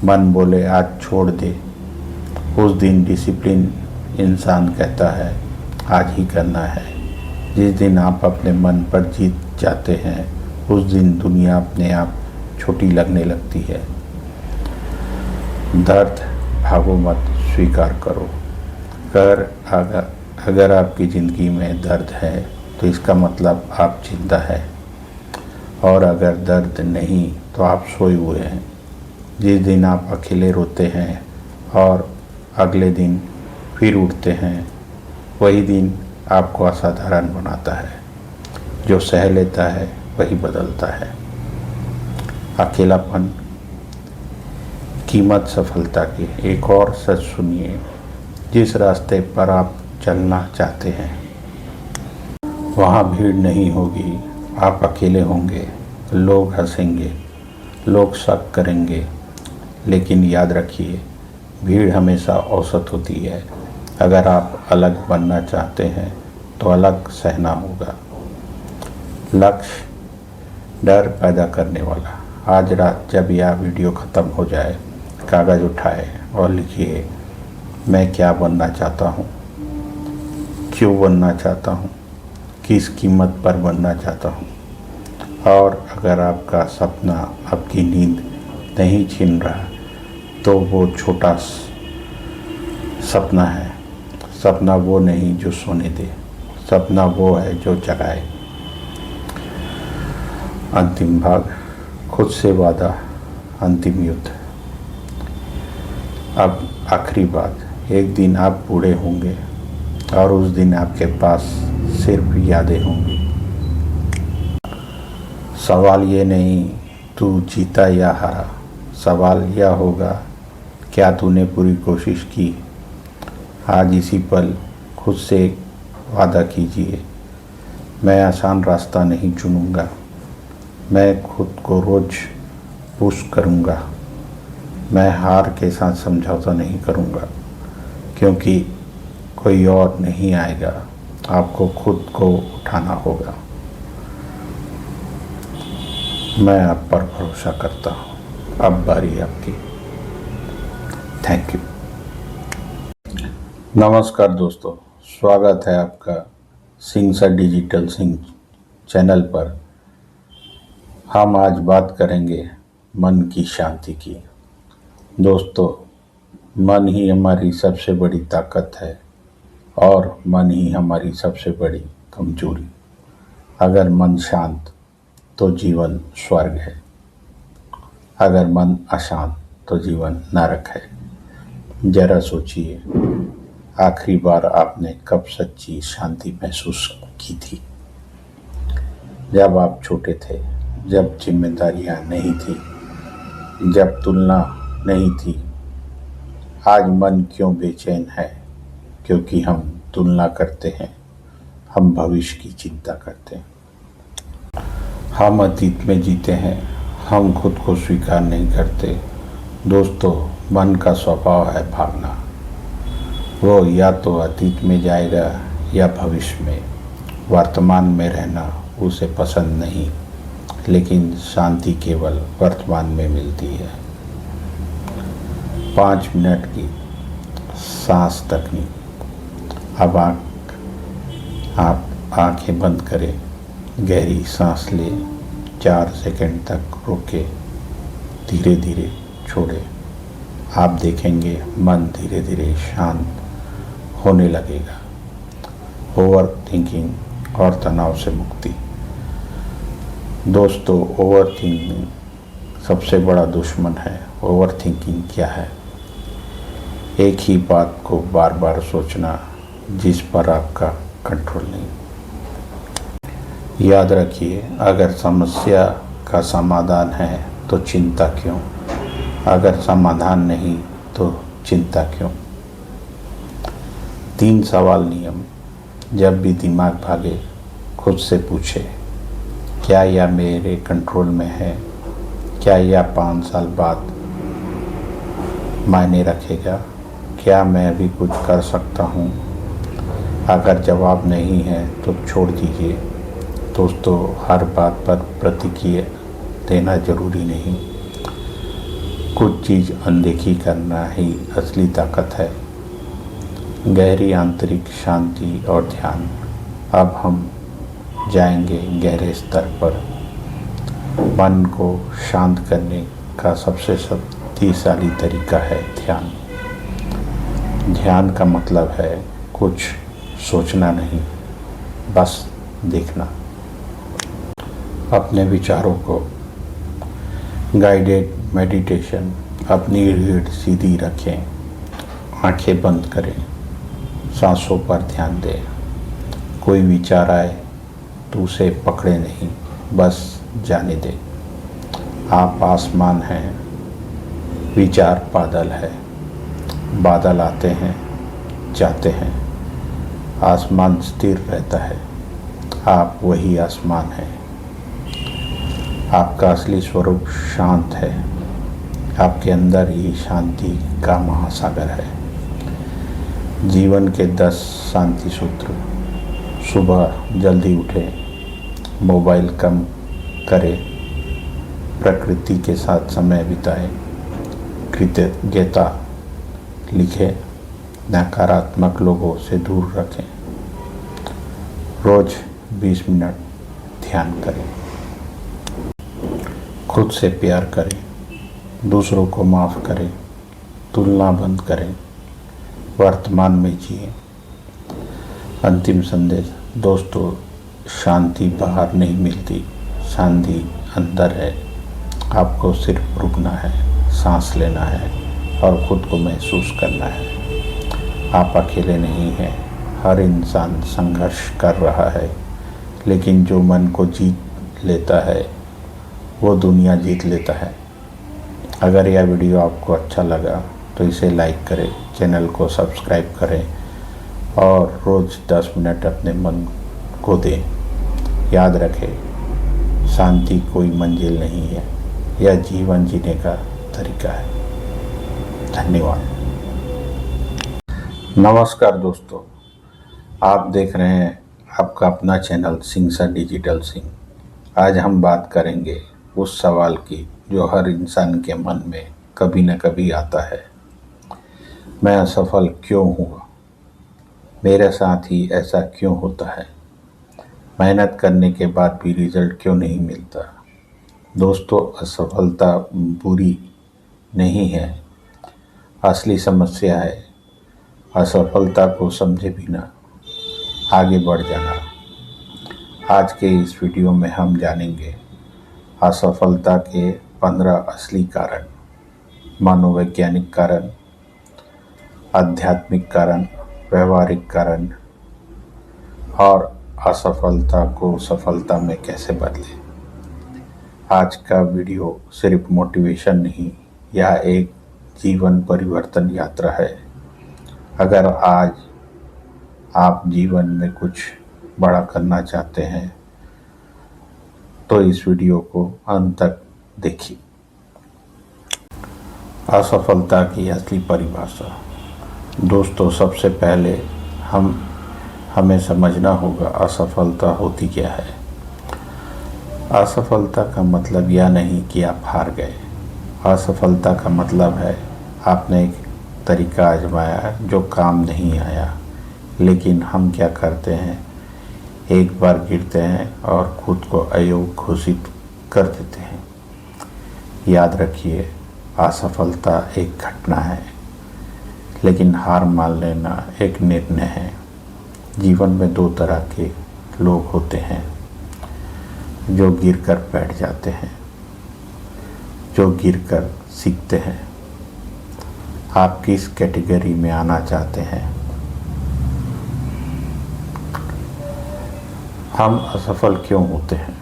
मन बोले आज छोड़ दे, उस दिन डिसिप्लिन इंसान कहता है आज ही करना है। जिस दिन आप अपने मन पर जीत जाते हैं उस दिन दुनिया अपने आप छोटी लगने लगती है। दर्द भागो मत, स्वीकार करो। अगर आपकी ज़िंदगी में दर्द है तो इसका मतलब आप जिंदा है, और अगर दर्द नहीं तो आप सोए हुए हैं। जिस दिन आप अकेले रोते हैं और अगले दिन फिर उठते हैं, वही दिन आपको असाधारण बनाता है। जो सह लेता है वही बदलता है। अकेलापन कीमत सफलता की। एक और सच सुनिए, जिस रास्ते पर आप चलना चाहते हैं वहाँ भीड़ नहीं होगी, आप अकेले होंगे। लोग हंसेंगे, लोग शक करेंगे, लेकिन याद रखिए भीड़ हमेशा औसत होती है। अगर आप अलग बनना चाहते हैं तो अलग सहना होगा। लक्ष्य डर पैदा करने वाला। आज रात जब यह वीडियो ख़त्म हो जाए, कागज़ उठाए और लिखिए मैं क्या बनना चाहता हूँ, क्यों बनना चाहता हूँ, किस कीमत पर बनना चाहता हूँ। और अगर आपका सपना आपकी नींद नहीं छीन रहा तो वो छोटा सपना है। सपना वो नहीं जो सोने दे, सपना वो है जो जगाए। अंतिम भाग, खुद से वादा, अंतिम युद्ध। अब आखिरी बात, एक दिन आप बूढ़े होंगे और उस दिन आपके पास सिर्फ यादें होंगी। सवाल ये नहीं तू जीता या हारा, सवाल यह होगा क्या तूने पूरी कोशिश की। आज इसी पल खुद से एक वादा कीजिए, मैं आसान रास्ता नहीं चुनूंगा, मैं खुद को रोज़ पुश करूंगा, मैं हार के साथ समझौता नहीं करूंगा, क्योंकि कोई और नहीं आएगा, आपको खुद को उठाना होगा। मैं आप पर भरोसा करता हूँ। अब बारी आपकी। Thank you. नमस्कार दोस्तों, स्वागत है आपका Singh sir digital Singh channel पर। हम आज बात करेंगे मन की शांति की। दोस्तों, मन ही हमारी सबसे बड़ी ताकत है और मन ही हमारी सबसे बड़ी कमजोरी। अगर मन शांत तो जीवन स्वर्ग है, अगर मन अशांत तो जीवन नरक है। जरा सोचिए, आखिरी बार आपने कब सच्ची शांति महसूस की थी? जब आप छोटे थे, जब जिम्मेदारियां नहीं थी, जब तुलना नहीं थी। आज मन क्यों बेचैन है? क्योंकि हम तुलना करते हैं, हम भविष्य की चिंता करते हैं, हम अतीत में जीते हैं, हम खुद को स्वीकार नहीं करते। दोस्तों, मन का स्वभाव है भागना। वो या तो अतीत में जाएगा या भविष्य में। वर्तमान में रहना उसे पसंद नहीं, लेकिन शांति केवल वर्तमान में मिलती है। 5 मिनट की सांस तकनीक। अब आप आंखें बंद करें, गहरी सांस लें, 4 सेकंड तक रोके, धीरे धीरे छोड़ें। आप देखेंगे मन धीरे धीरे शांत होने लगेगा। ओवर थिंकिंग और तनाव से मुक्ति। दोस्तों, ओवर थिंकिंग सबसे बड़ा दुश्मन है। ओवर थिंकिंग क्या है? एक ही बात को बार बार सोचना जिस पर आपका कंट्रोल नहीं। याद रखिए, अगर समस्या का समाधान है तो चिंता क्यों? अगर समाधान नहीं तो चिंता क्यों? 3 सवाल नियम। जब भी दिमाग भागे, खुद से पूछे, क्या यह मेरे कंट्रोल में है? क्या यह 5 साल बाद मायने रखेगा? क्या मैं अभी कुछ कर सकता हूँ? अगर जवाब नहीं है तो छोड़ दीजिए। दोस्तों, हर बात पर प्रतिक्रिया देना जरूरी नहीं। कुछ चीज़ अनदेखी करना ही असली ताकत है। गहरी आंतरिक शांति और ध्यान। अब हम जाएंगे गहरे स्तर पर। मन को शांत करने का सबसे शक्तिशाली तरीका है ध्यान। ध्यान का मतलब है कुछ सोचना नहीं, बस देखना। अपने विचारों को गाइडेड मेडिटेशन। अपनी रीढ़ सीधी रखें, आंखें बंद करें, सांसों पर ध्यान दें। कोई विचार आए तो उसे पकड़े नहीं, बस जाने दें। आप आसमान हैं, विचार बादल है। बादल आते हैं, जाते हैं, आसमान स्थिर रहता है। आप वही आसमान हैं। आपका असली स्वरूप शांत है। आपके अंदर ही शांति का महासागर है। जीवन के 10 शांति सूत्र। सुबह जल्दी उठें, मोबाइल कम करें, प्रकृति के साथ समय बिताएं, कृतज्ञता लिखें, नकारात्मक लोगों से दूर रखें। रोज 20 मिनट ध्यान करें। खुद से प्यार करें, दूसरों को माफ़ करें, तुलना बंद करें, वर्तमान में जिए। अंतिम संदेश। दोस्तों, शांति बाहर नहीं मिलती, शांति अंदर है। आपको सिर्फ रुकना है, सांस लेना है और खुद को महसूस करना है। आप अकेले नहीं हैं। हर इंसान संघर्ष कर रहा है, लेकिन जो मन को जीत लेता है वो दुनिया जीत लेता है। अगर यह वीडियो आपको अच्छा लगा तो इसे लाइक करें, चैनल को सब्सक्राइब करें और रोज़ 10 मिनट अपने मन को दें। याद रखें, शांति कोई मंजिल नहीं है, यह जीवन जीने का तरीका है। धन्यवाद। नमस्कार दोस्तों, आप देख रहे हैं आपका अपना channel Singh sir digital Singh. आज हम बात करेंगे उस सवाल की जो हर इंसान के मन में कभी न कभी आता है। मैं असफल क्यों हुआ? मेरे साथ ही ऐसा क्यों होता है? मेहनत करने के बाद भी रिजल्ट क्यों नहीं मिलता? दोस्तों, असफलता बुरी नहीं है, असली समस्या है असफलता को समझे बिना आगे बढ़ जाना। आज के इस वीडियो में हम जानेंगे असफलता के 15 असली कारण, मनोवैज्ञानिक कारण, आध्यात्मिक कारण, व्यवहारिक कारण और असफलता को सफलता में कैसे बदलें। आज का वीडियो सिर्फ मोटिवेशन नहीं, यह एक जीवन परिवर्तन यात्रा है। अगर आज आप जीवन में कुछ बड़ा करना चाहते हैं तो इस वीडियो को अंत तक देखिए। असफलता की असली परिभाषा। दोस्तों, सबसे पहले हमें समझना होगा असफलता होती क्या है। असफलता का मतलब यह नहीं कि आप हार गए। असफलता का मतलब है आपने एक तरीका आजमाया जो काम नहीं आया। लेकिन हम क्या करते हैं, एक बार गिरते हैं और खुद को अयोग्य घोषित कर देते हैं। याद रखिए, असफलता एक घटना है, लेकिन हार मान लेना एक निर्णय है। जीवन में 2 तरह के लोग होते हैं, जो गिरकर बैठ जाते हैं, जो गिरकर सीखते हैं। आप किस कैटेगरी में आना चाहते हैं? हम असफल क्यों होते हैं?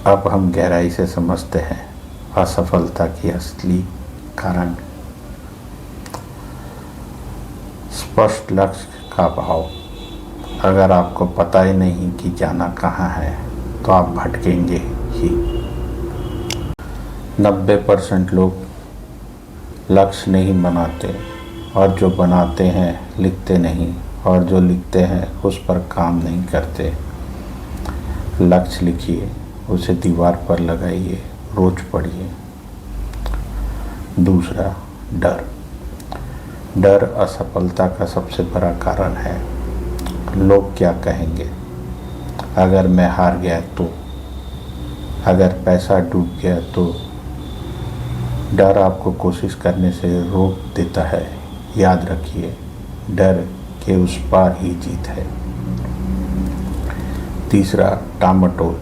अब हम गहराई से समझते हैं असफलता की असली कारण। स्पष्ट लक्ष्य का अभाव। अगर आपको पता ही नहीं कि जाना कहाँ है तो आप भटकेंगे ही। 90% लोग लक्ष्य नहीं बनाते, और जो बनाते हैं लिखते नहीं, और जो लिखते हैं उस पर काम नहीं करते। लक्ष्य लिखिए, उसे दीवार पर लगाइए, रोज पढ़िए। दूसरा, डर। डर असफलता का सबसे बड़ा कारण है। लोग क्या कहेंगे, अगर मैं हार गया तो, अगर पैसा डूब गया तो। डर आपको कोशिश करने से रोक देता है। याद रखिए, डर के उस पार ही जीत है। तीसरा, टामाटोल।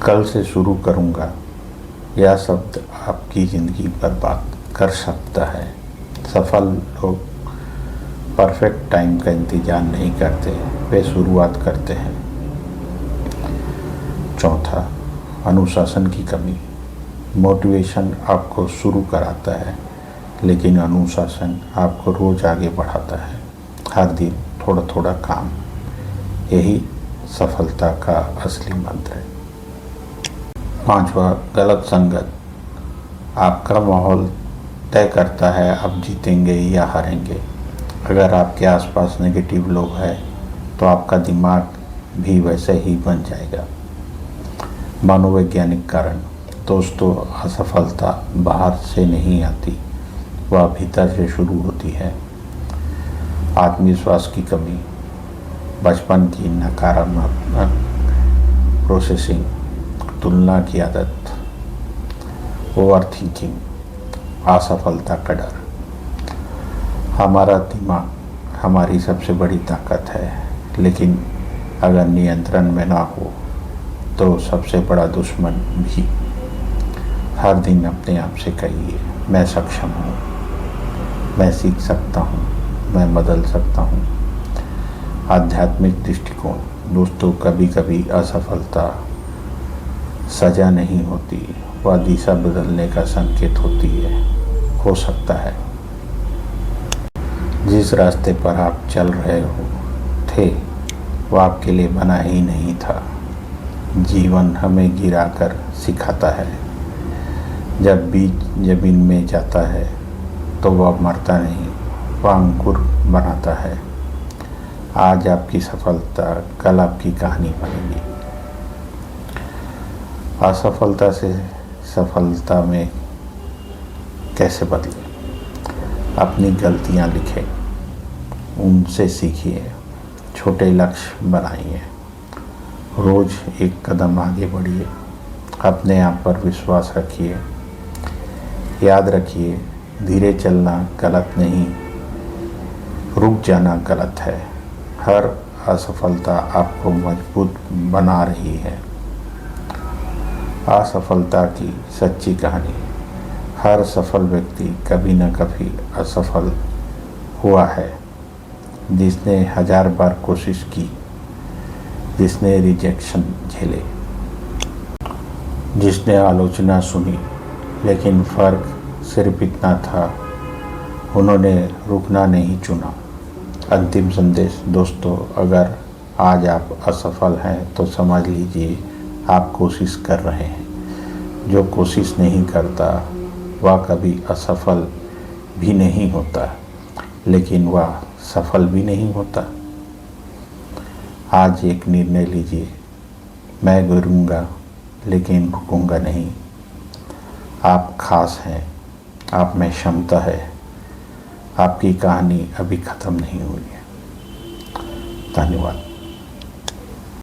कल से शुरू करूँगा, यह शब्द आपकी ज़िंदगी बर्बाद कर सकता है। सफल लोग परफेक्ट टाइम का इंतज़ार नहीं करते, वे शुरुआत करते हैं। चौथा, अनुशासन की कमी। मोटिवेशन आपको शुरू कराता है, लेकिन अनुशासन आपको रोज़ आगे बढ़ाता है। हर दिन थोड़ा थोड़ा काम, यही सफलता का असली मंत्र है। पांचवा, गलत संगत। आपका माहौल तय करता है आप जीतेंगे या हारेंगे। अगर आपके आसपास नेगेटिव लोग हैं तो आपका दिमाग भी वैसे ही बन जाएगा। मनोवैज्ञानिक कारण। दोस्तों, असफलता बाहर से नहीं आती, वह भीतर से शुरू होती है। आत्मविश्वास की कमी, बचपन की नकारात्मक प्रोसेसिंग, तुलना की आदत, ओवर थिंकिंग, असफलता का डर। हमारा दिमाग हमारी सबसे बड़ी ताकत है, लेकिन अगर नियंत्रण में ना हो तो सबसे बड़ा दुश्मन भी। हर दिन अपने आप से कहिए, मैं सक्षम हूँ, मैं सीख सकता हूँ, मैं बदल सकता हूँ। आध्यात्मिक दृष्टिकोण। दोस्तों, कभी कभी असफलता सजा नहीं होती, वह दिशा बदलने का संकेत होती है। हो सकता है जिस रास्ते पर आप चल रहे हो थे वह आपके लिए बना ही नहीं था। जीवन हमें गिराकर सिखाता है। जब बीज जमीन में जाता है तो वह मरता नहीं, वह अंकुर बनाता है। आज आपकी सफलता कल आपकी कहानी बनेगी। असफलता से सफलता में कैसे बदलें? अपनी गलतियां लिखें, उनसे सीखिए, छोटे लक्ष्य बनाइए, रोज़ एक कदम आगे बढ़िए, अपने आप पर विश्वास रखिए। याद रखिए, धीरे चलना गलत नहीं, रुक जाना गलत है। हर असफलता आपको मजबूत बना रही है। असफलता की सच्ची कहानी। हर सफल व्यक्ति कभी न कभी असफल हुआ है। जिसने 1000 बार कोशिश की, जिसने रिजेक्शन झेले, जिसने आलोचना सुनी, लेकिन फ़र्क सिर्फ इतना था, उन्होंने रुकना नहीं चुना। अंतिम संदेश। दोस्तों, अगर आज आप असफल हैं तो समझ लीजिए आप कोशिश कर रहे हैं। जो कोशिश नहीं करता वह कभी असफल भी नहीं होता, लेकिन वह सफल भी नहीं होता। आज एक निर्णय लीजिए, मैं गिरूंगा लेकिन रुकूंगा नहीं। आप खास हैं, आप में क्षमता है, आपकी कहानी अभी ख़त्म नहीं हुई है। धन्यवाद।